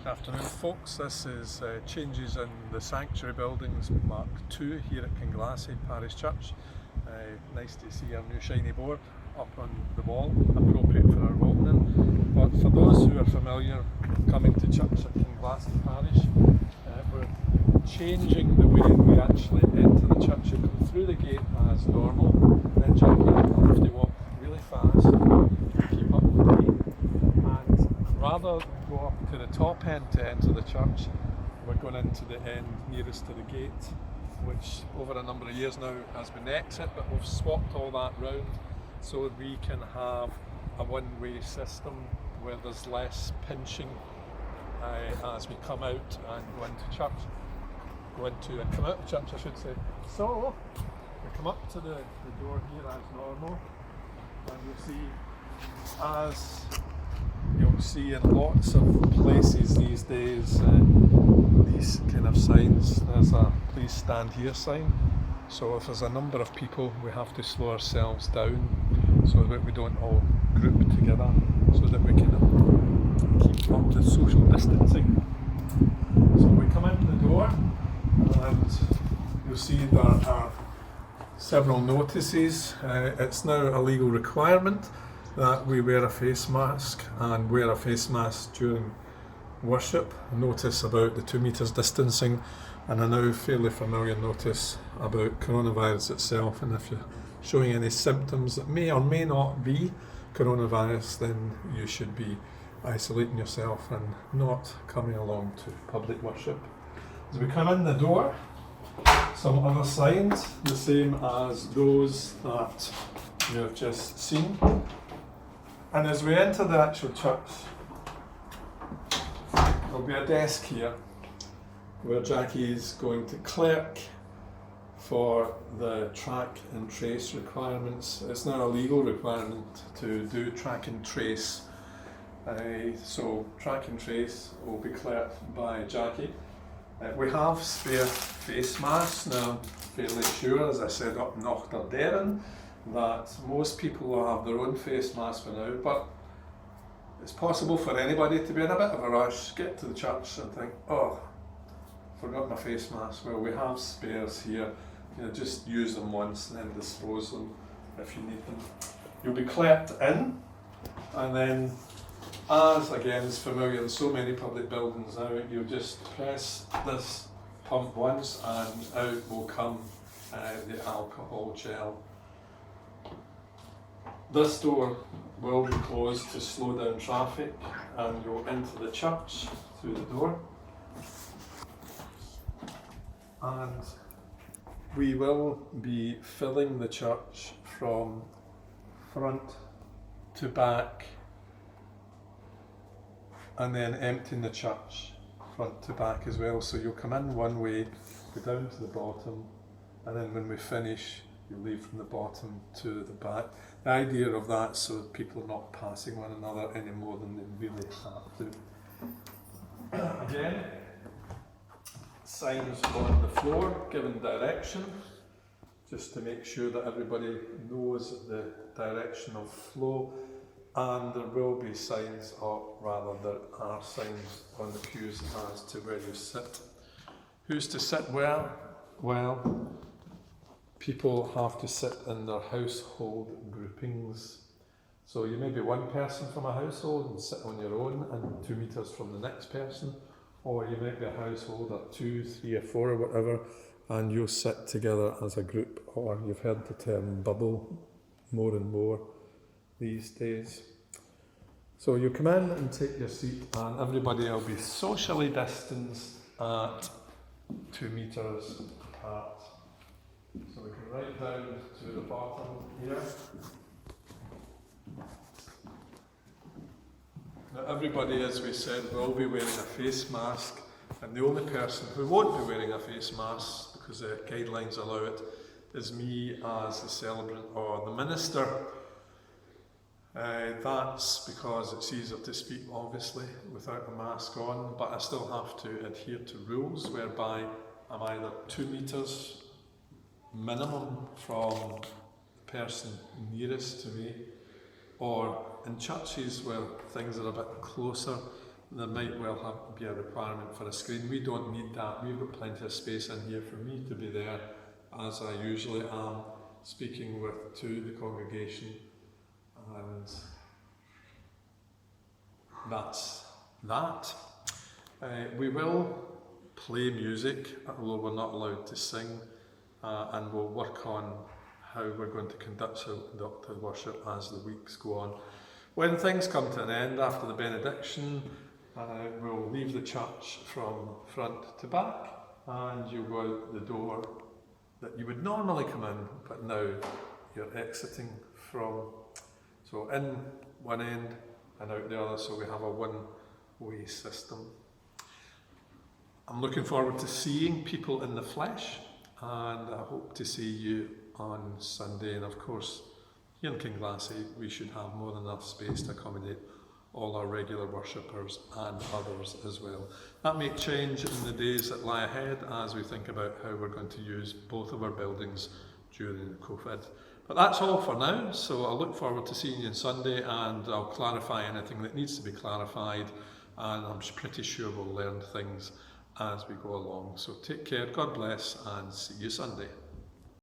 Afternoon folks, this is changes in the sanctuary buildings Mark II here at Kinglassie Parish Church. Nice to see our new shiny board up on the wall, appropriate for our opening. But for those who are familiar with coming to church at Kinglassie Parish, we're changing the way we actually enter the church. You come through the gate as normal, then Jackie will have to walk really fast, keep up with me, and rather go up to the top end to enter the church, we're going into the end nearest to the gate, which over a number of years now has been the exit, but we've swapped all that round so that we can have a one-way system where there's less pinching as we come out and go into church. Come out of church, I should say. So we come up to the door here as normal, and you'll see in lots of places these days these kind of signs. There's a please stand here sign, so if there's a number of people we have to slow ourselves down so that we don't all group together, so that we can keep up the social distancing. So we come in the door and you'll see there are several notices. It's now a legal requirement that we wear a face mask and wear a face mask during worship. A notice about the 2 meters distancing, and a now fairly familiar notice about coronavirus itself. And if you're showing any symptoms that may or may not be coronavirus, then you should be isolating yourself and not coming along to public worship. As we come in the door, some other signs, the same as those that you have just seen. And as we enter the actual church, there'll be a desk here where Jackie is going to clerk for the track and trace requirements. It's now a legal requirement to do track and trace. So track and trace will be clerked by Jackie. We have spare face masks now. I'm fairly sure, as I said up in Knochterdaren, that most people will have their own face mask for now, but it's possible for anybody to be in a bit of a rush, get to the church and think, oh, forgot my face mask. Well, we have spares here. Just use them once and then dispose them if you need them. You'll be clerked in, and then, as again is familiar in so many public buildings now, you just press this pump once and out will come the alcohol gel. This door will be closed to slow down traffic, and you'll enter the church through the door. And we will be filling the church from front to back, and then emptying the church front to back as well. So you'll come in one way, go down to the bottom, and then when we finish, you leave from the bottom to the back. The idea of that so that people are not passing one another any more than they really have to. Again, signs on the floor giving direction, just to make sure that everybody knows the direction of flow. And there will be signs, or rather there are signs on the pews as to where you sit. Who's to sit where? Well, people have to sit in their household groupings. So you may be one person from a household and sit on your own and 2 meters from the next person, or you might be a household of 2, 3 or 4 or whatever, and you'll sit together as a group, or you've heard the term bubble more and more these days. So you come in and take your seat, and everybody will be socially distanced at 2 meters apart. So we can write down to the bottom here. Now everybody, as we said, will be wearing a face mask, and the only person who won't be wearing a face mask, because the guidelines allow it, is me as the celebrant or the minister. That's because it's easier to speak, obviously, without a mask on, but I still have to adhere to rules whereby I'm either 2 meters minimum from the person nearest to me, or in churches where things are a bit closer, there might well have to be a requirement for a screen. We don't need that. We've got plenty of space in here for me to be there, as I usually am, speaking to the congregation, and that's that. We will play music, although we're not allowed to sing, and we'll work on how we're going to conduct the worship as the weeks go on. When things come to an end after the benediction, we'll leave the church from front to back, and you'll go out the door that you would normally come in, but now you're exiting from. So in one end and out the other, so we have a one-way system. I'm looking forward to seeing people in the flesh, and I hope to see you on Sunday. And of course, here in Kinglassie, we should have more than enough space to accommodate all our regular worshippers and others as well. That may change in the days that lie ahead as we think about how we're going to use both of our buildings during COVID. But that's all for now, so I look forward to seeing you on Sunday, and I'll clarify anything that needs to be clarified, and I'm pretty sure we'll learn things as we go along. So take care, God bless, and see you Sunday.